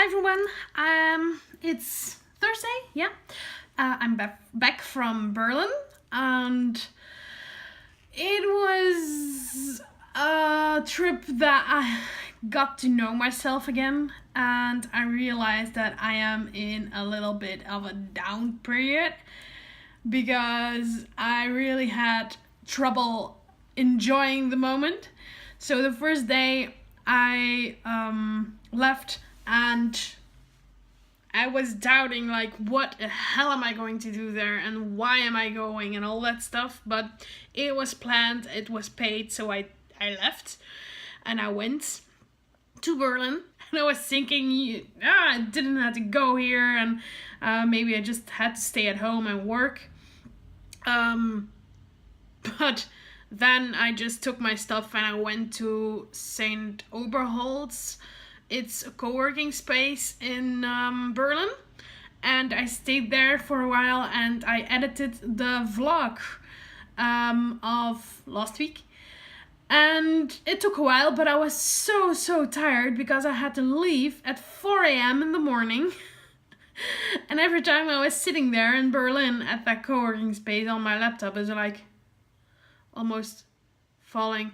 Hi everyone, it's Thursday, yeah. I'm back from Berlin, and it was a trip that I got to know myself again, and I realized that I am in a little bit of a down period because I really had trouble enjoying the moment. So the first day I left, and I was doubting, like, what the hell am I going to do there and why am I going and all that stuff. But it was planned, it was paid, so I left and I went to Berlin. And I was thinking, I didn't have to go here, and maybe I just had to stay at home and work. But then I just took my stuff and I went to St. Oberholz. It's a co-working space in Berlin, and I stayed there for a while and I edited the vlog of last week. And it took a while, but I was so tired because I had to leave at 4 a.m. in the morning. And every time I was sitting there in Berlin at that co-working space on my laptop, I was like almost falling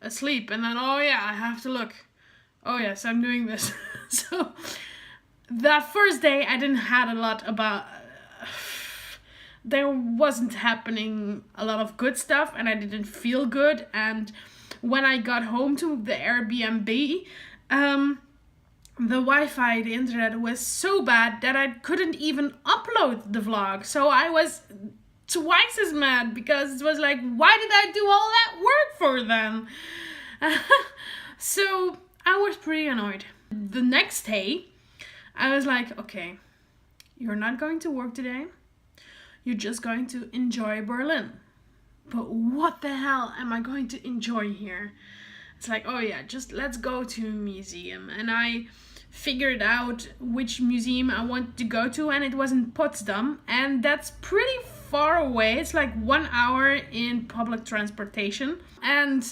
asleep. And then, oh yeah, I have to look. Oh yes, I'm doing this. So that first day I didn't had a lot about there wasn't happening a lot of good stuff, and I didn't feel good. And when I got home to the Airbnb, the Wi-Fi, the internet was so bad that I couldn't even upload the vlog. So I was twice as mad because it was like, why did I do all that work for them? So I was pretty annoyed. The next day, I was like, okay, you're not going to work today. You're just going to enjoy Berlin. But what the hell am I going to enjoy here? It's like, oh yeah, just let's go to a museum. And I figured out which museum I wanted to go to, and it was in Potsdam. And that's pretty far away. It's like 1 hour in public transportation. And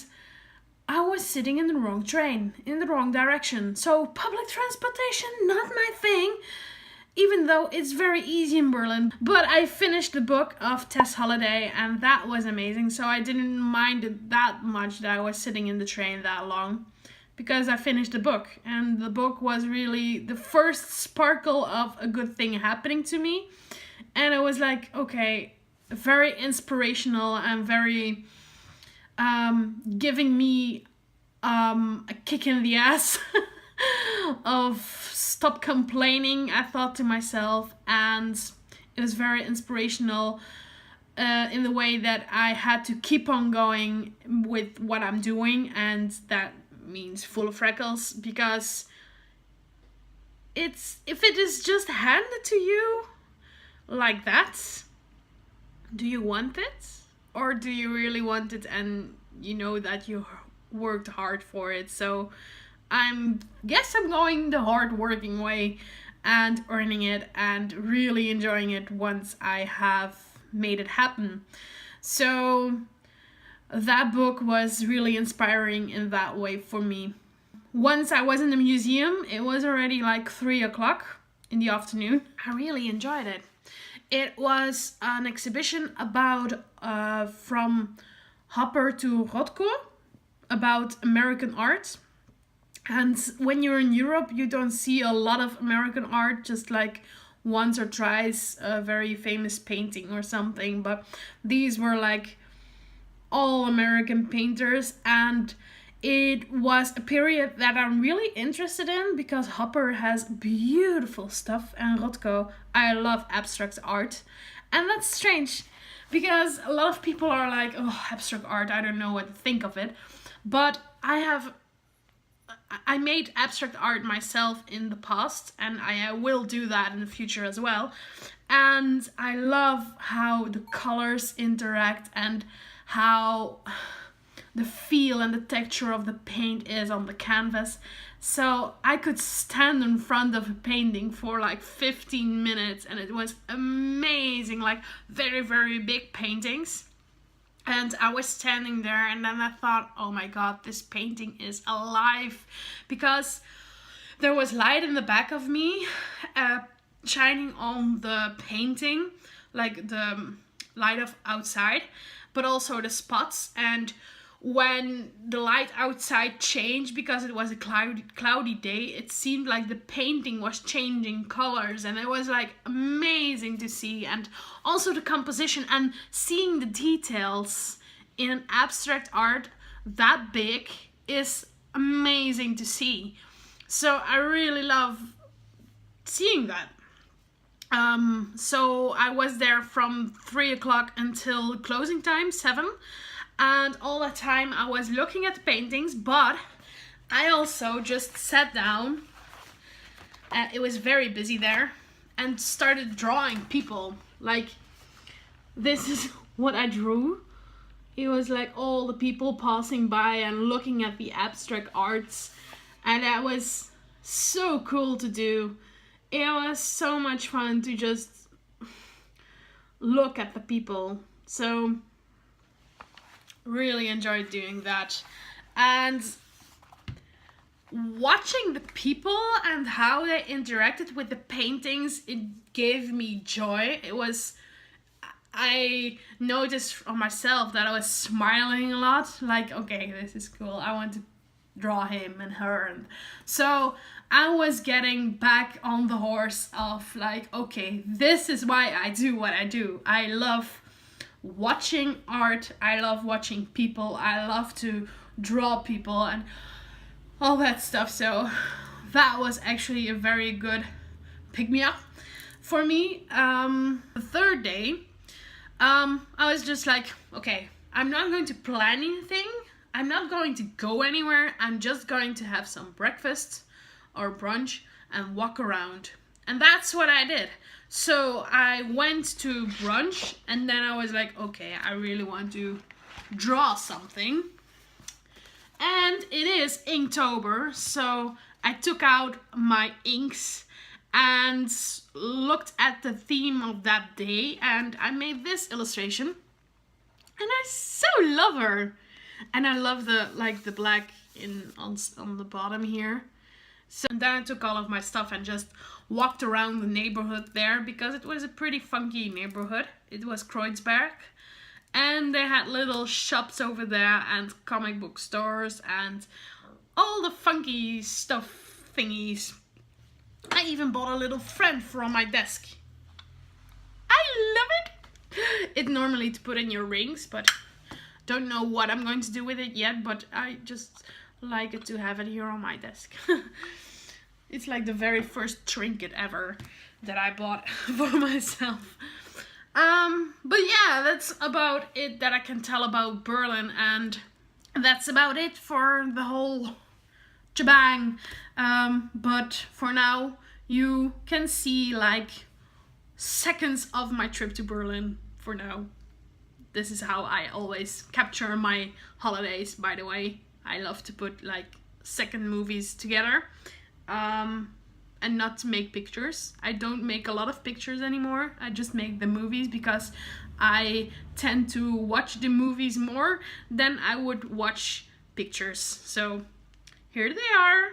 I was sitting in the wrong train, in the wrong direction. So public transportation, not my thing, even though it's very easy in Berlin. But I finished the book of Tess Holliday, and that was amazing. So I didn't mind it that much that I was sitting in the train that long, because I finished the book. And the book was really the first sparkle of a good thing happening to me. And it was like, okay, very inspirational and very giving me a kick in the ass of stop complaining, I thought to myself. And it was very inspirational in the way that I had to keep on going with what I'm doing, and that means full of freckles, because if it is just handed to you like that, do you want it? Or do you really want it and you know that you worked hard for it? So I'm going the hard working way and earning it and really enjoying it once I have made it happen. So that book was really inspiring in that way for me. Once I was in the museum, it was already like 3 o'clock in the afternoon. I really enjoyed it. It was an exhibition about from Hopper to Rothko, about American art. And when you're in Europe, you don't see a lot of American art, just like once or twice a very famous painting or something. But these were like all American painters, and it was a period that I'm really interested in because Hopper has beautiful stuff, and Rothko, I love abstract art. And that's strange because a lot of people are like, oh, abstract art, I don't know what to think of it. But I made abstract art myself in the past, and I will do that in the future as well. And I love how the colors interact and how the feel and the texture of the paint is on the canvas. So I could stand in front of a painting for like 15 minutes, and it was amazing, like very big paintings. And I was standing there, and then I thought, oh my god, this painting is alive, because there was light in the back of me, shining on the painting, like the light of outside, but also the spots. And when the light outside changed, because it was a cloudy day, it seemed like the painting was changing colors, and it was like amazing to see. And also the composition and seeing the details in an abstract art that big is amazing to see. So I really love seeing that. So I was there from 3 o'clock until closing time, 7. And all that time I was looking at the paintings, but I also just sat down, it was very busy there, and started drawing people. Like, this is what I drew. It was like all the people passing by and looking at the abstract arts, and that was so cool to do. It was so much fun to just look at the people. So really enjoyed doing that. And watching the people and how they interacted with the paintings, it gave me joy. I noticed on myself that I was smiling a lot. Like, okay, this is cool. I want to draw him and her. And so I was getting back on the horse of like, okay, this is why I do what I do. I love watching art. I love watching people. I love to draw people and all that stuff. So that was actually a very good pick-me-up for me. The third day, I was just like, okay, I'm not going to plan anything. I'm not going to go anywhere. I'm just going to have some breakfast or brunch and walk around. And that's what I did. So I went to brunch, and then I was like, okay, I really want to draw something. And it is Inktober, so I took out my inks and looked at the theme of that day, and I made this illustration. And I so love her. And I love the black on the bottom here. So then I took all of my stuff and just walked around the neighborhood there, because it was a pretty funky neighborhood. It was Kreuzberg. And they had little shops over there and comic book stores and all the funky stuff thingies. I even bought a little friend for on my desk. I love it. It's normally to put in your rings, but don't know what I'm going to do with it yet, but I just like it to have it here on my desk. It's like the very first trinket ever that I bought for myself. But yeah, that's about it that I can tell about Berlin, and that's about it for the whole shebang. But for now, you can see like seconds of my trip to Berlin for now. This is how I always capture my holidays, by the way. I love to put like second movies together. And not to make pictures. I don't make a lot of pictures anymore. I just make the movies, because I tend to watch the movies more than I would watch pictures. So here they are.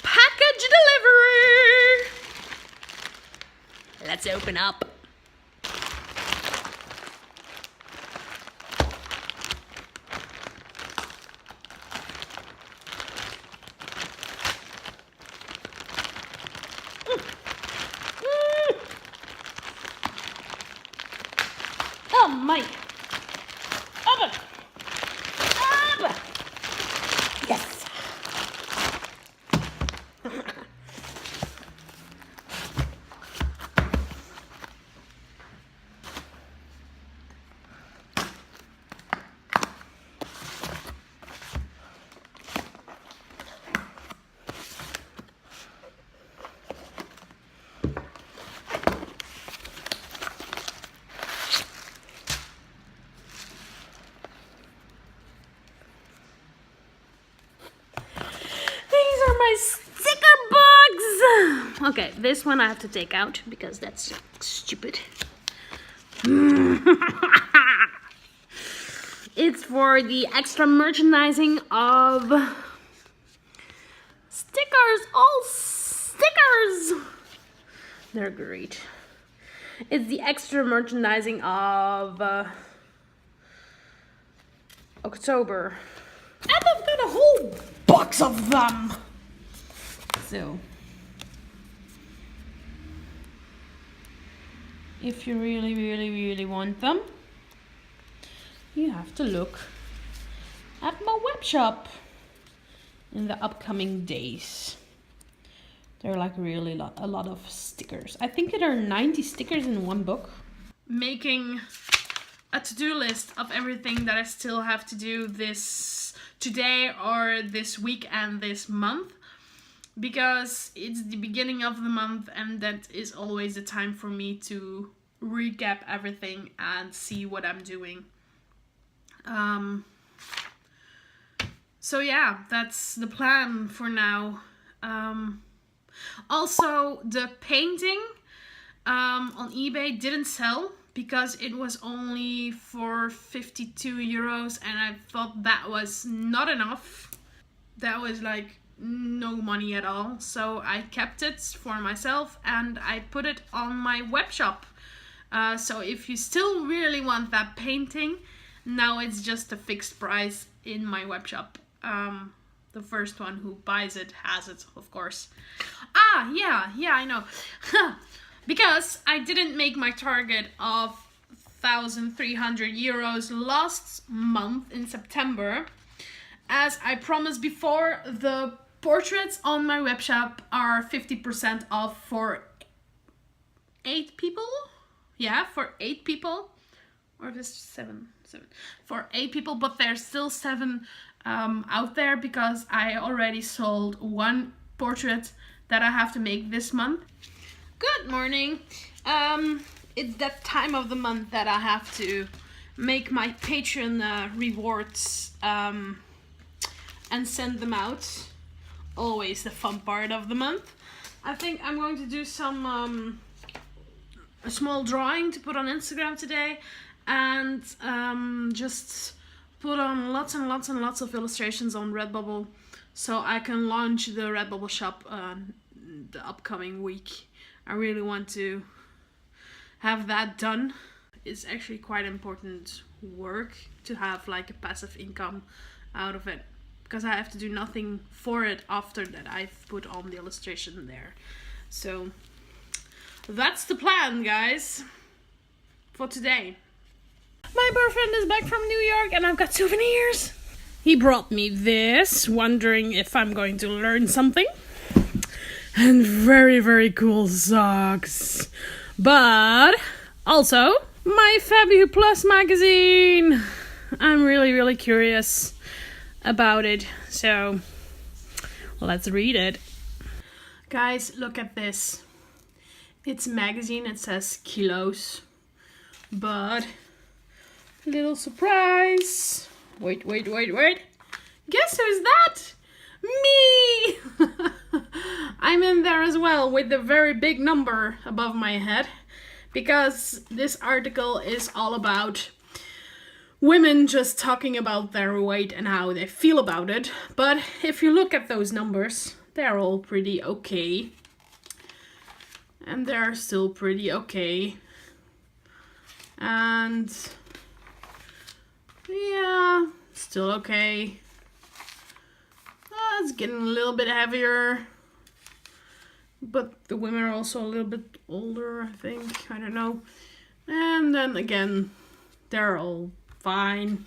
Package delivery! Let's open up. Oh my! Open! Open! Yes! sticker books! Okay, this one I have to take out because that's stupid. It's for the extra merchandising of stickers. All stickers! They're great. It's the extra merchandising of October. And I've got a whole box of them. So, if you really, really, really want them, you have to look at my web shop in the upcoming days. There are like really a lot of stickers. I think there are 90 stickers in one book. Making a to-do list of everything that I still have to do this today or this week and this month, because it's the beginning of the month and that is always the time for me to recap everything and see what I'm doing. So yeah, that's the plan for now. Also, the painting on eBay didn't sell because it was only for 52 euros and I thought that was not enough. That was like no money at all. So I kept it for myself and I put it on my web shop. So if you still really want that painting, now it's just a fixed price in my web shop. The first one who buys it has it, of course. Yeah, I know. Because I didn't make my target of 1,300 euros last month in September. As I promised before, the portraits on my web shop are 50% off for 8 people. Yeah, for 8 people. Or just 7. For 8 people, but there's still 7 out there because I already sold one portrait that I have to make this month. Good morning. It's that time of the month that I have to make my Patreon rewards and send them out. Always the fun part of the month. I think I'm going to do some a small drawing to put on Instagram today, and just put on lots and lots and lots of illustrations on Redbubble so I can launch the Redbubble shop the upcoming week. I really want to have that done. It's actually quite important work to have like a passive income out of it, because I have to do nothing for it after that I've put on the illustration there. So that's the plan, guys, for today. My boyfriend is back from New York and I've got souvenirs. He brought me this, wondering if I'm going to learn something. And very, very cool socks. But also my Fabu Plus magazine. I'm really, really curious about it. So let's read it. Guys, look at this. It's a magazine. It says kilos. But little surprise. Wait. Guess who's that? Me! I'm in there as well with the very big number above my head, because this article is all about women just talking about their weight and how they feel about it. But if you look at those numbers, they're all pretty okay. And they're still pretty okay. And yeah, still okay. It's getting a little bit heavier. But the women are also a little bit older, I think. I don't know. And then again, they're all fine.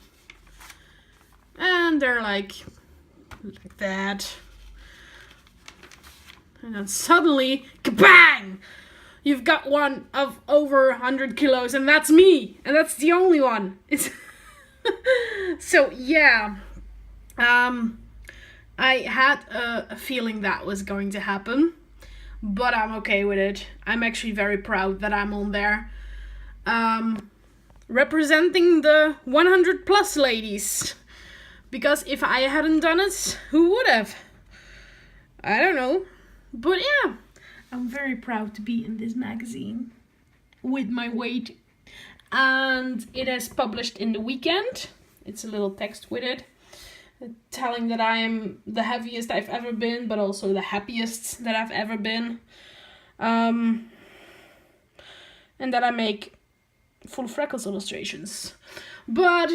And they're like that. And then suddenly, kabang! You've got one of over 100 kilos, and that's me! And that's the only one. It's so, yeah. I had a feeling that was going to happen. But I'm okay with it. I'm actually very proud that I'm on there. Representing the 100 plus ladies. Because if I hadn't done it, who would have? I don't know. But yeah, I'm very proud to be in this magazine with my weight. And it is published in the weekend. It's a little text with it telling that I am the heaviest I've ever been, but also the happiest that I've ever been. And that I make full Freckles illustrations. But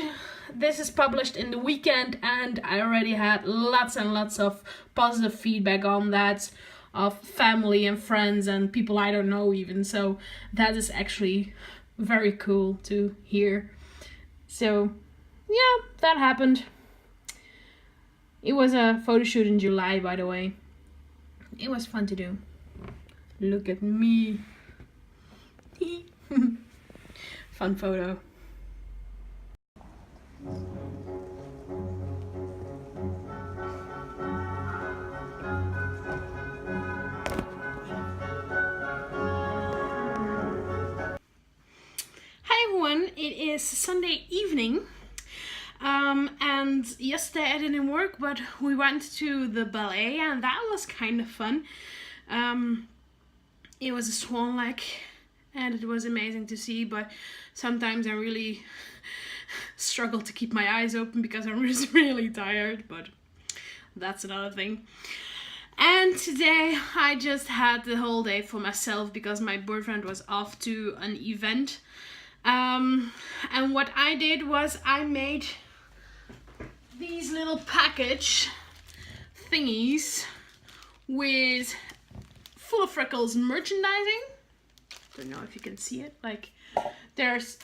this is published in the weekend, and I already had lots and lots of positive feedback on that, of family and friends and people I don't know even. So that is actually very cool to hear. So yeah, that happened. It was a photo shoot in July, by the way. It was fun to do. Look at me. Fun photo. Hi everyone, it is Sunday evening. And yesterday I didn't work, but we went to the ballet and that was kind of fun. It was a swan lake and it was amazing to see, but sometimes I really struggle to keep my eyes open because I'm just really tired, but that's another thing. And today I just had the whole day for myself because my boyfriend was off to an event. And what I did was I made these little package thingies with full of Freckles merchandising. Don't know if you can see it. Like, there's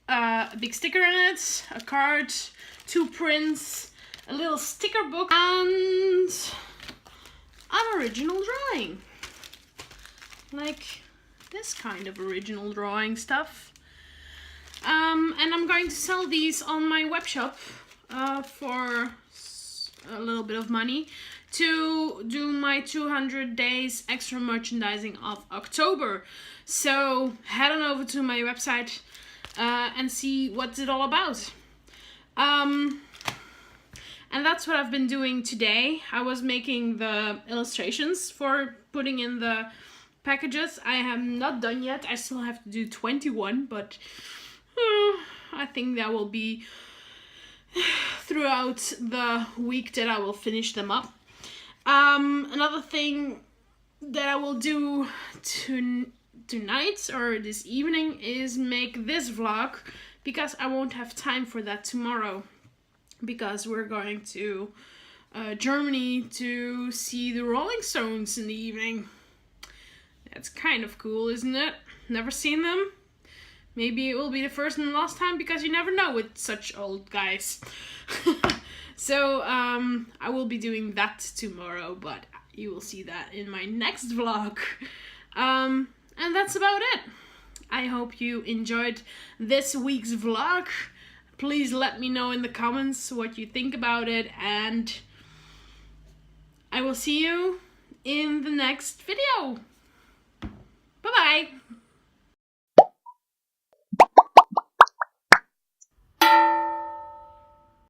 a big sticker in it, a card, 2 prints, a little sticker book, and an original drawing. Like this kind of original drawing stuff. And I'm going to sell these on my web shop for a little bit of money to do my 200 days extra merchandising of October. So head on over to my website and see what's it all about. And that's what I've been doing today. I was making the illustrations for putting in the packages. I am not done yet. I still have to do 21, but I think that will be throughout the week that I will finish them up. Another thing that I will do tonight or this evening is make this vlog, because I won't have time for that tomorrow, because we're going to Germany to see the Rolling Stones in the evening. That's kind of cool, isn't it? Never seen them. Maybe it will be the first and last time, because you never know with such old guys. So I will be doing that tomorrow, but you will see that in my next vlog. And that's about it. I hope you enjoyed this week's vlog. Please let me know in the comments what you think about it, and I will see you in the next video. Bye-bye.